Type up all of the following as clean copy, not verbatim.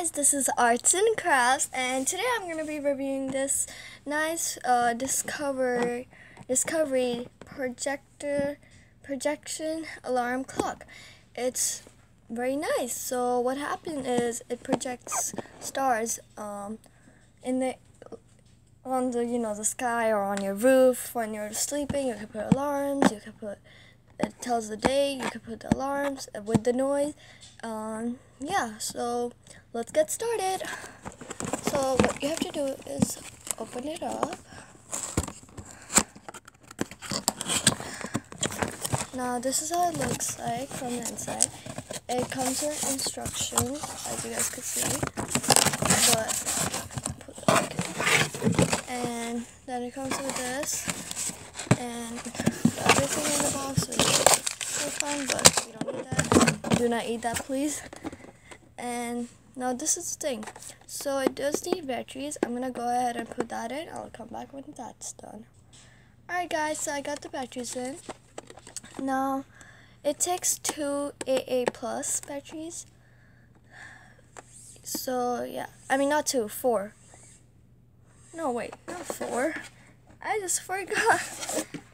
guys, this is Arts and Crafts, and today I'm going to be reviewing this nice Discovery projection alarm clock. It's very nice. So what happened is it projects stars on the the sky or on your roof when you're sleeping. You can put alarms. It tells the day. You can put the alarms with the noise. Yeah, so let's get started. So what you have to do is open it up. Now this is how it looks like from the inside. It comes with instructions, as you guys can see. But put it back in. And then it comes with this, and everything in the box is so fun, but we don't need that. Do not eat that, please. And now this is the thing. So it does need batteries. I'm gonna go ahead and put that in. I'll come back when that's done. Alright guys, so I got the batteries in. Now it takes 2 AA plus batteries. So yeah, I mean not 2, 4. No wait, not 4. I just forgot.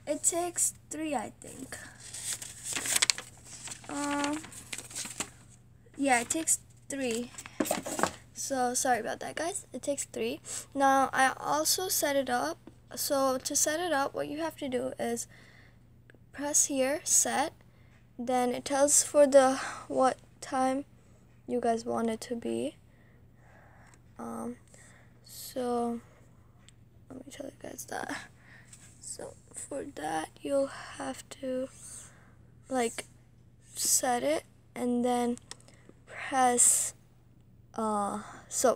It takes 3, I think. Yeah, it takes 3. So sorry about that, guys. It takes 3. Now I also set it up. So to set it up, what you have to do is press here, set. Then it tells for the what time you guys want it to be. So let me tell you guys that. So for that, you'll have to like set it and then press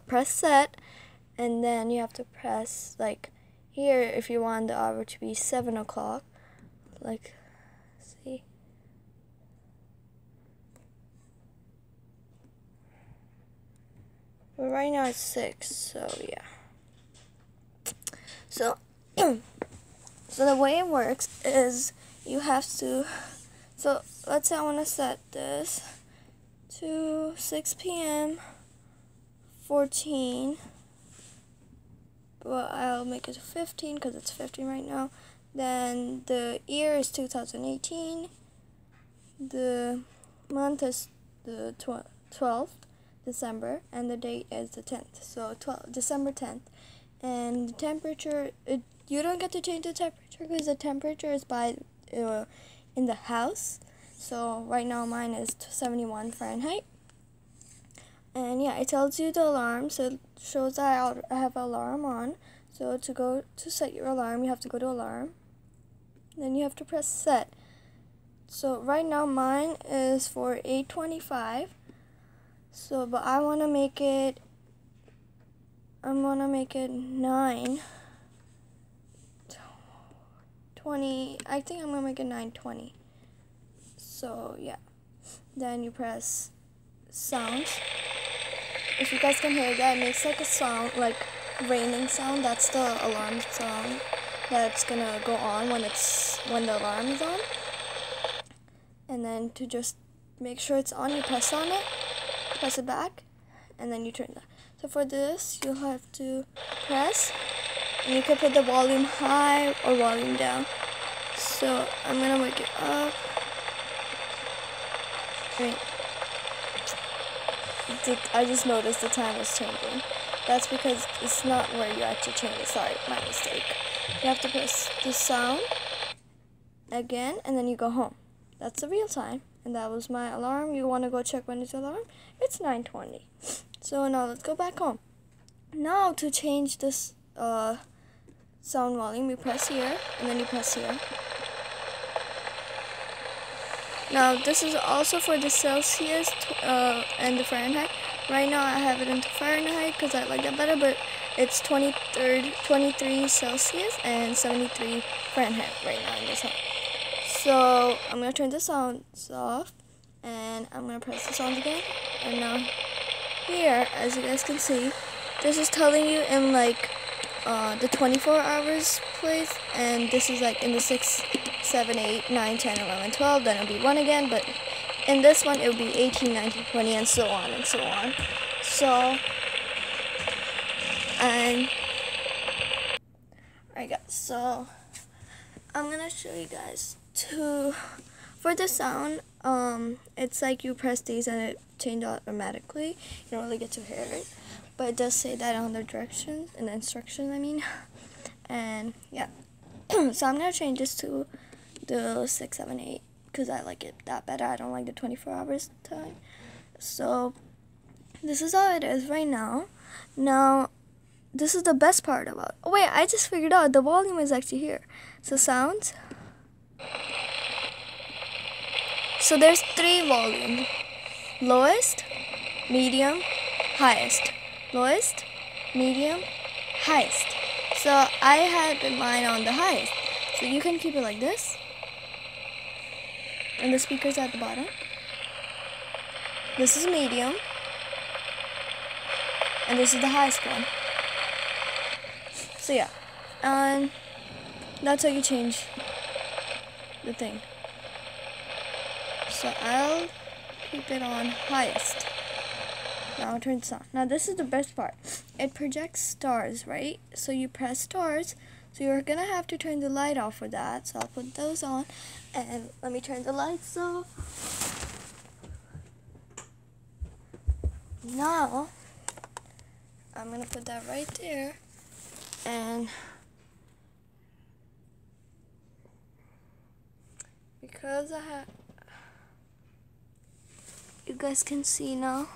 press set, and then you have to press like here if you want the hour to be 7 o'clock. Like, see, but right now it's 6, so yeah. So so the way it works is you have to, so let's say I want to set this to 6 p.m. 14, but I'll make it 15 because it's 15 right now. Then the year is 2018. The month is the 12th December, and the date is the 10th. So December 10th. And the temperature, you don't get to change the temperature because the temperature is by in the house. So right now mine is 71 Fahrenheit. And yeah, it tells you the alarm, so it shows that I have an alarm on. So to set your alarm, you have to go to alarm. Then you have to press set. So right now mine is for 8:25. So but I want to make it 9:20. I think I'm gonna make it 9:20. So yeah. Then you press sound. If you guys can hear that, it makes like a sound, like raining sound. That's the alarm sound that's gonna go on when the alarm is on. And then to just make sure it's on, you press on it, press it back, and then you turn that. So for this, you'll have to press, and you can put the volume high or volume down. So I'm gonna wake it up. I just noticed the time was changing. That's because it's not where you actually change it. Sorry, my mistake. You have to press the sound again, and then you go home. That's the real time. And that was my alarm. You want to go check when it's alarm? It's 9:20. So now let's go back home. Now to change this sound volume, you press here, and then you press here. Now this is also for the Celsius and the Fahrenheit. Right now I have it into Fahrenheit because I like that better, but it's 23 Celsius and 73 Fahrenheit right now in this one. So I'm going to turn the sounds off, and I'm going to press the sounds again. And now here, as you guys can see, this is telling you in like the 24 hours place, and this is like in the 6, 7, 8, 9, 10, 11, 12, then it'll be 1 again, but in this one it will be 18, 19, 20, and so on and so on. So, and alright guys, so I'm gonna show you guys for the sound. It's like you press these and it changes automatically. You don't really get to hear it, but it does say that on the directions and the instructions, I mean. And yeah, so I'm gonna change this to the 6, 7, 8 because I like it that better. I don't like the 24 hours time. So this is how it is right now. Now this is the best part about it. Oh wait, I just figured out the volume is actually here. So sounds. So there's 3 volumes: lowest, medium, highest. Lowest, medium, highest. So I had mine on the highest. So you can keep it like this. And the speaker's at the bottom. This is medium. And this is the highest one. So yeah. And that's how you change the thing. So I'll keep it on highest. Now I'll turn this on. Now this is the best part. It projects stars, right? So you press stars. So you're gonna have to turn the light off for that. So I'll put those on. And let me turn the lights off. Now I'm gonna put that right there. And because I have, you guys can see now.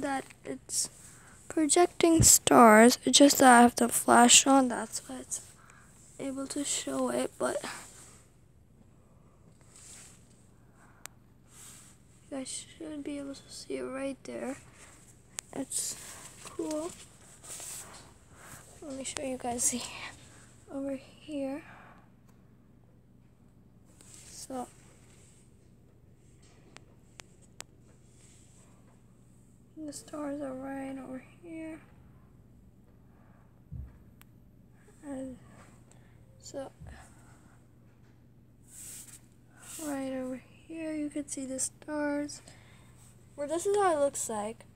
That it's projecting stars. It's just that I have the flash on, that's why it's able to show it, but you guys should be able to see it right there. It's cool. Let me show you guys over here. So the stars are right over here. And so right over here you can see the stars. Well, this is how it looks like.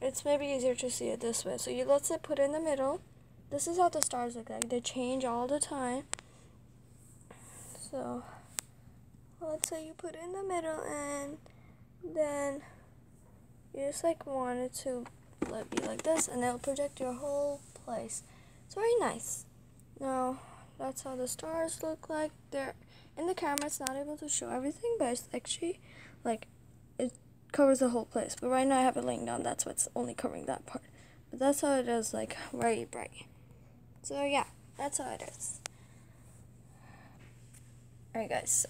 It's maybe easier to see it this way. So let's say put it in the middle. This is how the stars look like. They change all the time. So let's say you put it in the middle and then you just like want it to be like this, and it'll project your whole place. It's very nice. Now that's how the stars look like. They're in the camera. It's not able to show everything, but it's actually like it covers the whole place. But right now I have it laying down. That's what's only covering that part. But that's how it is, like very bright. So yeah, that's how it is. Alright guys, so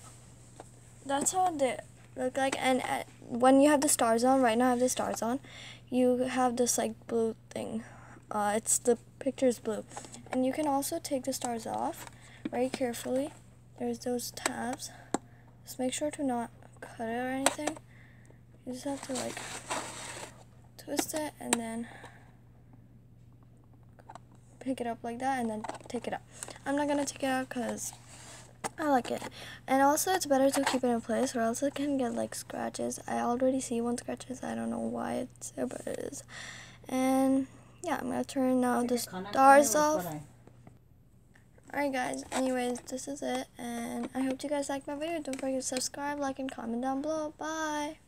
that's how they look like. And when you have the stars on, right now I have the stars on, you have this like blue thing. It's the picture's blue. And you can also take the stars off very carefully. There's those tabs. Just make sure to not cut it or anything. You just have to like twist it and then pick it up like that and then take it out. I'm not gonna take it out because I like it. And also it's better to keep it in place or else it can get like scratches. I already see one scratches. I don't know why it's there, but it is. And yeah, I'm gonna turn now the stars off. Alright guys, anyways, this is it. And I hope you guys liked my video. Don't forget to subscribe, like, and comment down below. Bye!